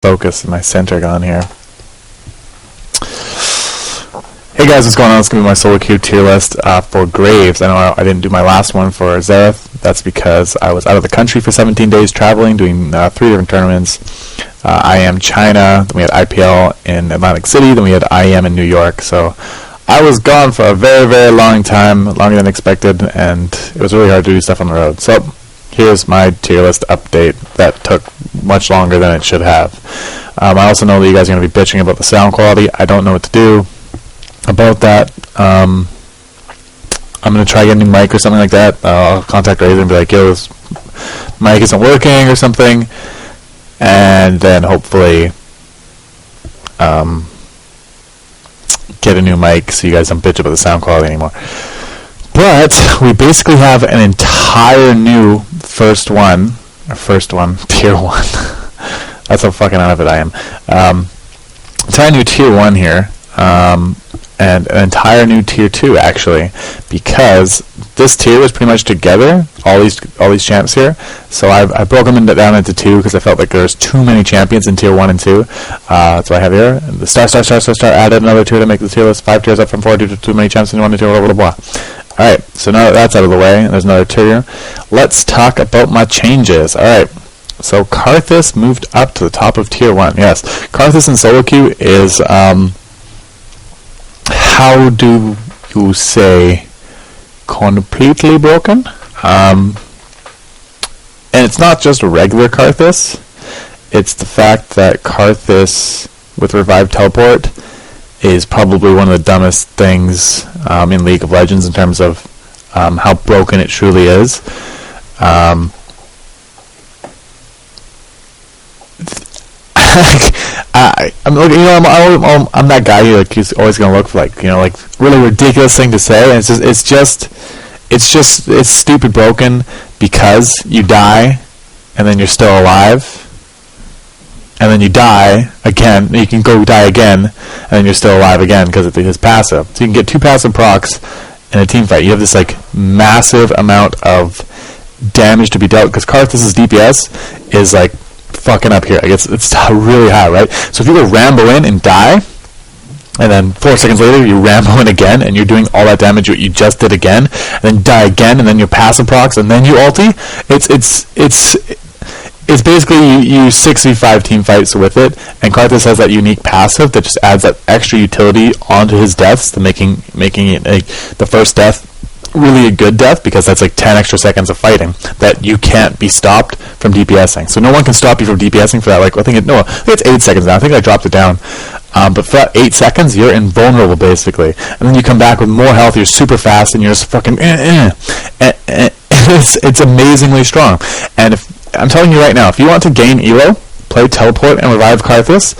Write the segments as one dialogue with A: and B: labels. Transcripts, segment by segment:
A: Focus my center gone here. Hey guys, what's going on? It's going to be my solo queue tier list for Graves. I know I didn't do my last one for Xerath. That's because I was out of the country for 17 days traveling, doing 3 different tournaments. IM China, then we had IPL in Atlantic City, then we had IM in New York. So I was gone for a very, very long time, longer than expected, and it was really hard to do stuff on the road. So here's my tier list update that took much longer than it should have. I also know that you guys are going to be bitching about the sound quality. I don't know what to do about that. I'm going to try getting a new mic or something like that. I'll contact Razer and be like, yo, this mic isn't working or something. And then hopefully get a new mic so you guys don't bitch about the sound quality anymore. But we basically have an entire new tier 1. That's how fucking out of it I am. Entire new tier 1 here, and an entire new tier 2 actually, because this tier was pretty much together, all these champs here. So I broke them down into 2 because I felt like there's too many champions in tier 1 and 2. That's what I have here. The star added another 2 to make the tier list. 5 tiers up from 4 due to too many champs in 1 and 2, blah blah blah. Alright, so now that that's out of the way, there's another tier. Let's talk about my changes. Alright, so Karthus moved up to the top of tier 1. Yes, Karthus in solo queue is, how do you say, completely broken? And it's not just a regular Karthus, it's the fact that Karthus with Revive Teleport is probably one of the dumbest things in League of Legends in terms of how broken it truly is. I'm that guy who's always gonna look for really ridiculous thing to say, and it's stupid broken because you die and then you're still alive. And then you die again, you can go die again, and then you're still alive again because of his passive. So you can get 2 passive procs in a team fight. You have this massive amount of damage to be dealt, because Karthus' DPS is fucking up here. It's really high, right? So if you go Rambo in and die, and then 4 seconds later you Rambo in again, and you're doing all that damage what you just did again, and then die again, and then your passive procs, and then you ulti, it's basically you 6v5 team fights with it, and Karthus has that unique passive that just adds that extra utility onto his deaths, to making it the first death really a good death, because that's 10 extra seconds of fighting that you can't be stopped from DPSing. So no one can stop you from DPSing for that. I think it's 8 seconds now. I think I dropped it down. But for that 8 seconds, you're invulnerable basically, and then you come back with more health. You're super fast, and you're just fucking. It's amazingly strong. And I'm telling you right now, if you want to gain elo, play Teleport and Revive Karthus.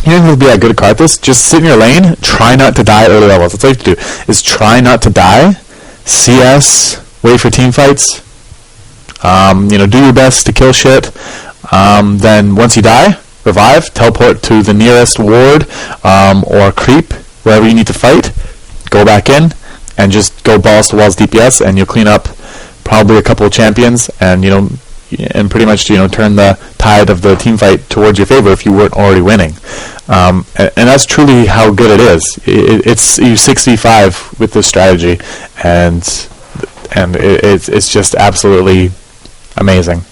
A: You don't need to be that good at Karthus. Just sit in your lane, try not to die early levels. That's all you have to do, is try not to die, CS, wait for team fights, do your best to kill shit. Then once you die, revive, teleport to the nearest ward or creep, wherever you need to fight, go back in, and just go balls to walls DPS, and you'll clean up probably a couple of champions, and and pretty much turn the tide of the team fight towards your favor if you weren't already winning. And that's truly how good it is. It's you 6v5 with this strategy, and it's just absolutely amazing.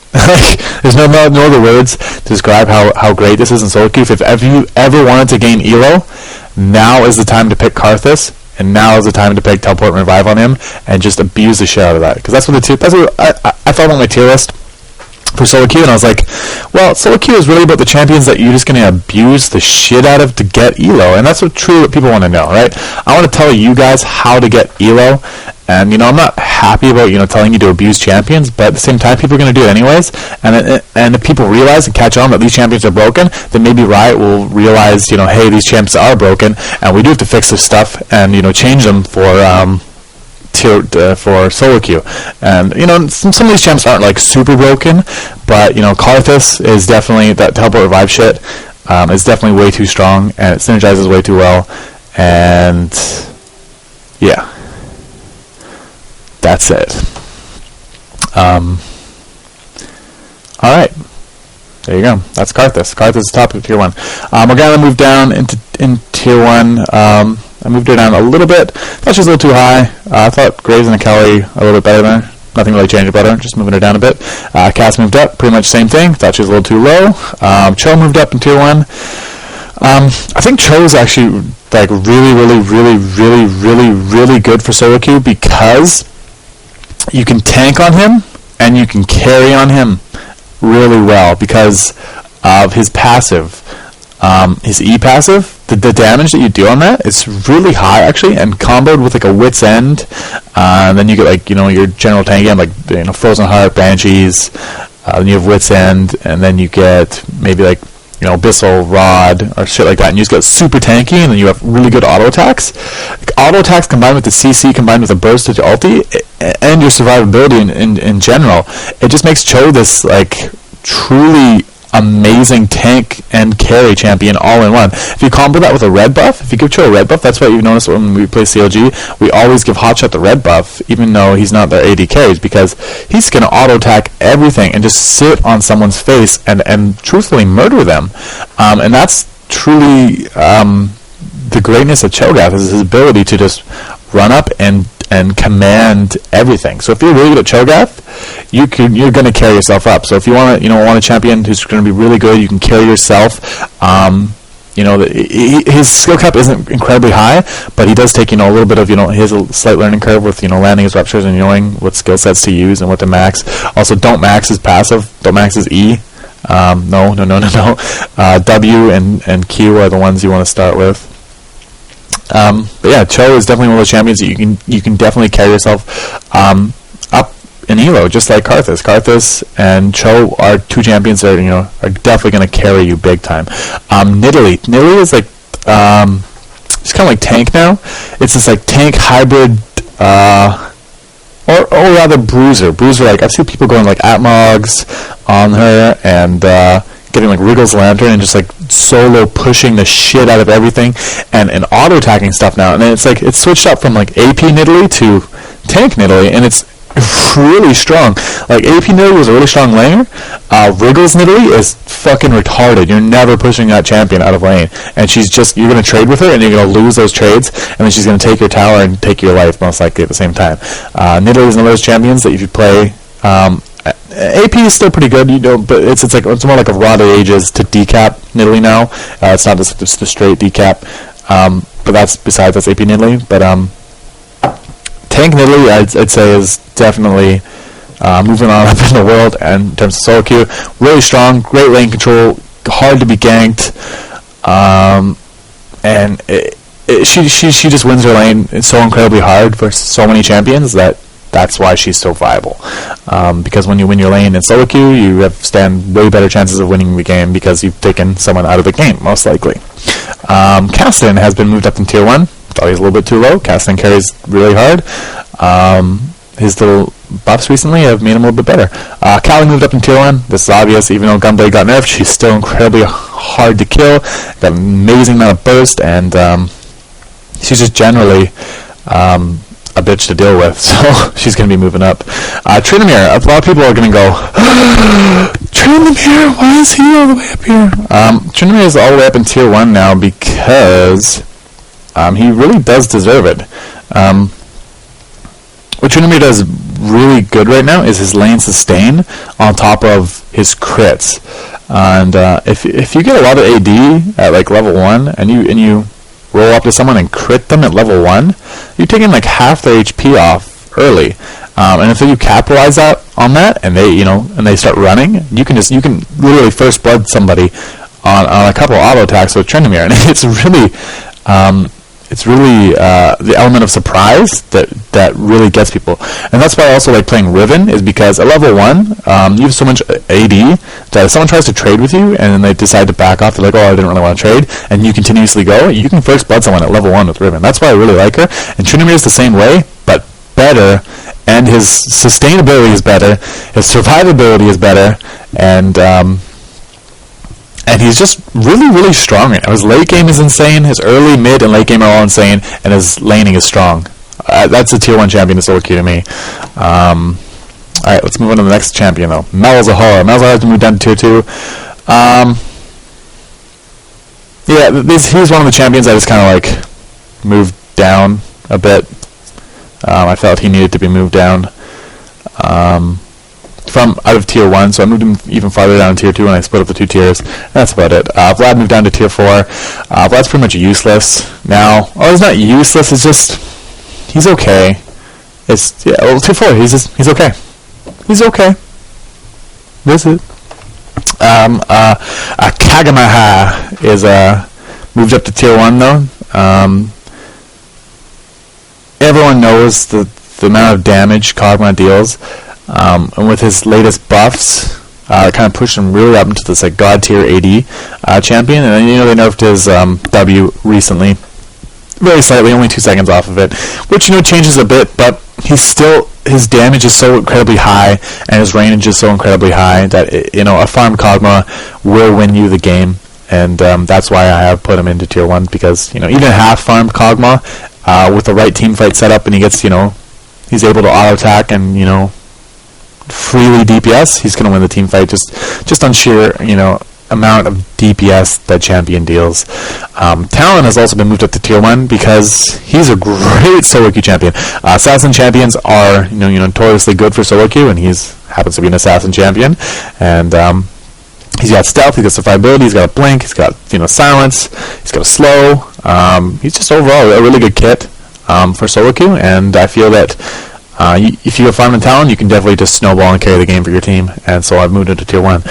A: There's no other words to describe how great this is in solo queue. If you ever wanted to gain elo, now is the time to pick Karthus. And now is the time to pick Teleport and Revive on him, and just abuse the shit out of that. Because that's what I thought on my tier list for solo queue, and I was like, well, solo queue is really about the champions that you're just going to abuse the shit out of to get elo, and that's what people want to know, right? I want to tell you guys how to get elo, and I'm not happy about telling you to abuse champions, but at the same time, people are going to do it anyways. And if people realize and catch on that these champions are broken, then maybe Riot will realize, hey, these champs are broken, and we do have to fix this stuff and change them for solo queue. And some of these champs aren't super broken, but Karthus is definitely, that Teleport Revive shit is definitely way too strong, and it synergizes way too well. And yeah, that's it. Alright, There you go. That's Karthus. Karthus is top of tier 1. Morgana moved down in tier 1. I moved her down a little bit. Thought she was a little too high. I thought Graves and Akali a little bit better than her. Nothing really changed about her. Just moving her down a bit. Cass moved up. Pretty much same thing. Thought she was a little too low. Cho moved up in tier 1. I think Cho is actually like really good for solo queue because you can tank on him and you can carry on him really well because of his passive. His E passive, the damage that you do on that is really high actually, and comboed with like a Wit's End, and then you get like your general tank again, like Frozen Heart, Banshees, then you have Wit's End, and then you get maybe like Abyssal Rod or shit like that, and you just get super tanky, and then you have really good auto attacks. Like, auto attacks combined with the CC combined with a burst of your ulti and your survivability in general, it just makes Cho this like truly amazing tank and carry champion all in one. If you combo that with a red buff, if you give Cho a red buff, that's what you've noticed when we play CLG, we always give Hotshot the red buff, even though he's not their AD carries, because he's going to auto attack everything and just sit on someone's face and truthfully murder them. And that's truly the greatness of Cho'Gath, is his ability to just run up and command everything. So if you're really good at Cho'Gath, you're going to carry yourself up. So if you want a champion who's going to be really good, you can carry yourself. His skill cap isn't incredibly high, but he does take a little bit of he has a slight learning curve with landing his ruptures and knowing what skill sets to use and what to max. Also, don't max his passive. Don't max his E. No. W and Q are the ones you want to start with. But yeah, Cho is definitely one of those champions that you can definitely carry yourself up in elo, just like Karthus. Karthus and Cho are two champions that are definitely going to carry you big time. Nidalee is like it's kind of like tank now. It's this like tank hybrid, or rather bruiser. Like I've seen people going like Atmogs on her and getting like Wriggle's Lantern and just like solo pushing the shit out of everything and auto attacking stuff now. And then it's switched up from like AP Nidalee to tank Nidalee, and it's really strong. Like AP Nidalee was a really strong laner. Wriggle's Nidalee is fucking retarded. You're never pushing that champion out of lane, and you're gonna trade with her and you're gonna lose those trades, and then she's gonna take your tower and take your life most likely at the same time. Nidalee is one of those champions that if you play AP is still pretty good, but it's more like a Rod of Ages to decap Nidalee now. It's not just the straight decap, but that's AP Nidalee. But tank Nidalee, I'd say, is definitely moving on up in the world, and in terms of solo queue, really strong, great lane control, hard to be ganked, and she just wins her lane. It's so incredibly hard for so many champions that's why she's so viable. Because when you win your lane in solo queue, you stand way better chances of winning the game because you've taken someone out of the game, most likely. Kassadin has been moved up in tier 1. Thought he was a little bit too low. Kassadin carries really hard. His little buffs recently have made him a little bit better. Kali moved up in tier 1. This is obvious. Even though Gunblade got nerfed, she's still incredibly hard to kill. Got an amazing amount of burst, and she's just generally a bitch to deal with, so she's going to be moving up. Tryndamere, a lot of people are going to go, Tryndamere, why is he all the way up here? Tryndamere is all the way up in tier 1 now because he really does deserve it. What Tryndamere does really good right now is his lane sustain on top of his crits. And if you get a lot of AD at like level 1 and you roll up to someone and crit them at level 1, you're taking like half their HP off early. And if you capitalize on that and they start running, you can literally first blood somebody on a couple of auto attacks with Tryndamere, and it's really the element of surprise that really gets people. And that's why I also like playing Riven, is because at level 1, you have so much AD that if someone tries to trade with you and then they decide to back off, they're like, I didn't really want to trade, and you continuously go, you can first blood someone at level 1 with Riven. That's why I really like her. And Tryndamere is the same way, but better, and his sustainability is better, his survivability is better, and he's just really, really strong right now. His late game is insane. His early, mid, and late game are all insane, and his laning is strong. That's a tier 1 champion in solo queue to me. Alright, let's move on to the next champion, though. Malzahar. Malzahar has moved down to tier 2. Yeah, he's one of the champions I just kind of like moved down a bit. I felt he needed to be moved down from out of tier 1, so I moved him even farther down in tier 2 and I split up the 2 tiers. That's about it. Vlad moved down to tier 4. Vlad's pretty much useless now. Oh, he's not useless, it's just he's okay. It's tier 4, he's okay. He's okay. That's it. Kagamaha is moved up to tier 1 though. Everyone knows the amount of damage Kog'Maw deals, and with his latest buffs, kind of pushed him really up into this like god tier AD champion. And then they nerfed his W recently, very slightly, only 2 seconds off of it, which changes a bit, but his damage is so incredibly high and his range is so incredibly high that a farm Kog'Maw will win you the game. And that's why I have put him into tier 1, because even half farmed Kog'Maw with the right team fight set up, and he gets he's able to auto attack and freely DPS, he's going to win the team fight just on sheer amount of DPS that champion deals. Talon has also been moved up to tier 1 because he's a great solo queue champion. Assassin champions are notoriously good for solo queue, and happens to be an assassin champion. And he's got stealth, he's got survivability, he's got a blink, he's got silence, he's got a slow. He's just overall a really good kit for solo queue, and I feel that if you go farm and Talon, you can definitely just snowball and carry the game for your team, and so I've moved into tier 1.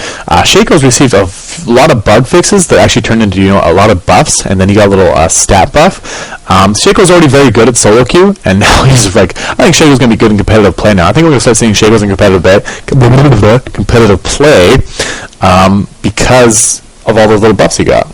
A: Shaco's received a lot of bug fixes that actually turned into a lot of buffs, and then he got a little stat buff. Shaco's already very good at solo queue, and now he's like, I think Shaco's going to be good in competitive play now. I think we're going to start seeing Shaco's in competitive play because of all those little buffs he got.